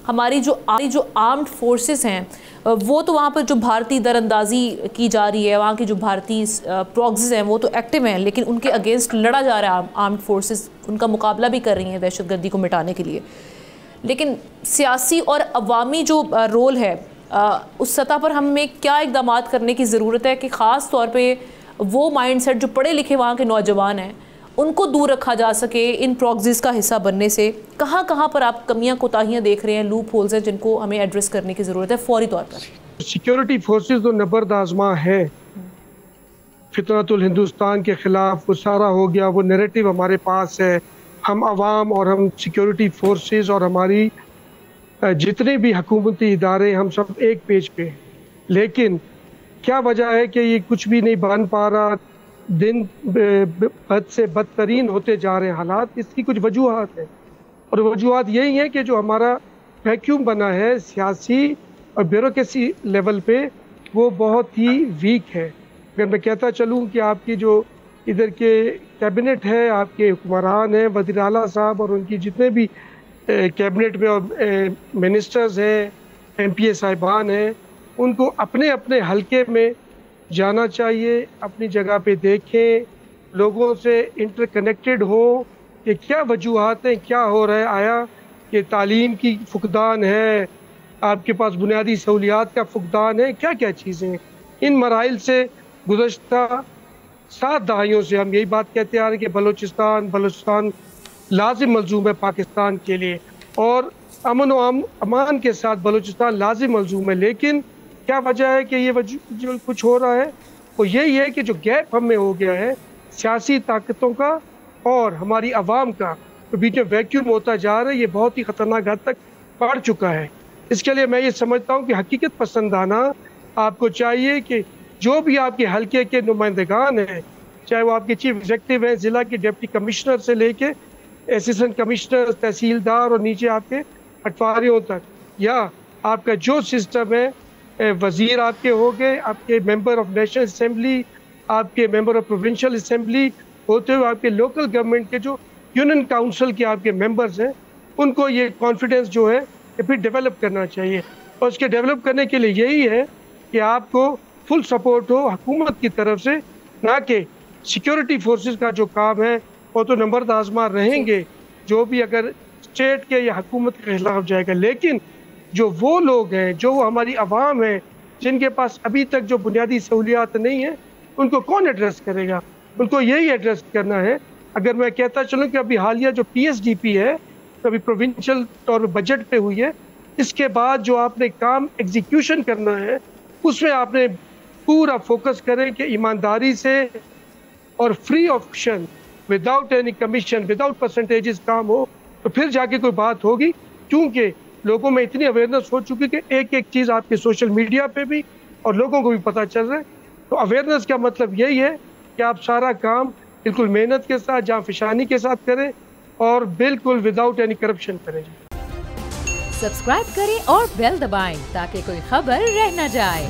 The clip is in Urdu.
ہماری جو آرمڈ فورسز ہیں وہ تو وہاں پر جو بھارتی در اندازی کی جا رہی ہے، وہاں کی جو بھارتی پروکسیز ہیں وہ تو ایکٹیو ہیں، لیکن ان کے اگینسٹ لڑا جا رہا ہے، آرمڈ فورسز ان کا مقابلہ بھی کر رہی ہیں دہشت گردی کو مٹانے کے لیے. لیکن سیاسی اور عوامی جو رول ہے اس سطح پر ہمیں کیا اقدامات کرنے کی ضرورت ہے کہ خاص طور پہ وہ مائنڈ سیٹ جو پڑھے لکھے وہاں کے نوجوان ہیں ان کو دور رکھا جا سکے ان پروکسیز کا حصہ بننے سے؟ کہاں پر آپ کمیاں کوتاہیاں دیکھ رہے ہیں، لوپ ہولز ہیں جن کو ہمیں ایڈریس کرنے کی ضرورت ہے فوری طور پر؟ سیکیورٹی فورسز تو نبرد آزما ہے، فطرت الہندوستان کے خلاف وہ سارا ہو گیا، وہ نیریٹو ہمارے پاس ہے. ہم عوام اور ہم سیکیورٹی فورسز اور ہماری جتنے بھی حکومتی ادارے ہم سب ایک پیج پہ ہیں. لیکن کیا وجہ ہے کہ یہ کچھ بھی نہیں بن پا رہا، دن بد سے بدترین ہوتے جا رہے ہیں حالات؟ اس کی کچھ وجوہات ہیں، اور وجوہات یہی ہیں کہ جو ہمارا ویکیوم بنا ہے سیاسی اور بیوروکریسی لیول پہ وہ بہت ہی ویک ہے. اگر میں کہتا چلوں کہ آپ کی جو ادھر کے کیبنٹ ہے، آپ کے حکمران ہیں، وزیر اعلیٰ صاحب اور ان کی جتنے بھی کیبنٹ میں اور منسٹرز ہیں، ایم پی اے صاحبان ہیں، ان کو اپنے اپنے حلقے میں جانا چاہیے، اپنی جگہ پہ دیکھیں، لوگوں سے انٹر کنیکٹڈ ہو کہ کیا وجوہات ہیں، کیا ہو رہا ہے. آیا کہ تعلیم کی فقدان ہے، آپ کے پاس بنیادی سہولیات کا فقدان ہے، کیا کیا چیزیں ہیں؟ ان مراحل سے گزشتہ 7 دہائیوں سے ہم یہی بات کہتے آ رہے ہیں کہ بلوچستان لازم ملزوم ہے پاکستان کے لیے، اور امن و امان کے ساتھ بلوچستان لازم ملزوم ہے. لیکن کیا وجہ ہے کہ یہ جو کچھ ہو رہا ہے وہ یہی ہے کہ جو گیپ ہم میں ہو گیا ہے سیاسی طاقتوں کا اور ہماری عوام کا، تو بیچ میں ویکیوم ہوتا جا رہا ہے. یہ بہت ہی خطرناک حد تک بڑھ چکا ہے. اس کے لیے میں یہ سمجھتا ہوں کہ حقیقت پسندانہ آپ کو چاہیے کہ جو بھی آپ کے حلقے کے نمائندگان ہیں، چاہے وہ آپ کے چیف ایگزیکٹو ہیں، ضلع کے ڈپٹی کمشنر سے لے کے اسسٹنٹ کمشنر، تحصیلدار اور نیچے آپ کے پٹواریوں تک، یا آپ کا جو سسٹم ہے، وزیر آپ کے ہو گئے، آپ کے ممبر آف نیشنل اسمبلی، آپ کے ممبر آف پروونشل اسمبلی، ہوتے ہوئے آپ کے لوکل گورنمنٹ کے جو یونین کاؤنسل کے آپ کے ممبرز ہیں، ان کو یہ کانفیڈنس جو ہے یہ پھر ڈیولپ کرنا چاہیے. اور اس کے ڈیولپ کرنے کے لیے یہی ہے کہ آپ کو فل سپورٹ ہو حکومت کی طرف سے، نہ کہ سیکیورٹی فورسز کا جو کام ہے وہ تو نبرد آزما رہیں گے جو بھی اگر اسٹیٹ کے یا حکومت کے خلاف جائے گا. لیکن جو وہ لوگ ہیں، جو ہماری عوام ہیں، جن کے پاس ابھی تک جو بنیادی سہولیات نہیں ہیں، ان کو کون ایڈریس کرے گا؟ ان کو یہی ایڈریس کرنا ہے. اگر میں کہتا چلوں کہ ابھی حالیہ جو پی ایس ڈی پی ہے، ابھی پروونشل طور پہ بجٹ پہ ہوئی ہے، اس کے بعد جو آپ نے کام ایگزیکیوشن کرنا ہے اس میں آپ نے پورا فوکس کریں کہ ایمانداری سے اور free option, without any commission, without percentages کام ہو، تو پھر جا کے کوئی بات ہوگی. کیونکہ لوگوں میں اتنی اویئرنیس ہو چکی کہ ایک ایک چیز آپ کے سوشل میڈیا پہ بھی اور لوگوں کو بھی پتہ چل رہا ہے. تو اویئرنیس کا مطلب یہی ہے کہ آپ سارا کام بالکل محنت کے ساتھ، جاں فشانی کے ساتھ کریں اور بالکل وداؤٹ اینی کرپشن کریں. سبسکرائب کریں اور بیل دبائیں تاکہ کوئی خبر رہ نہ جائے.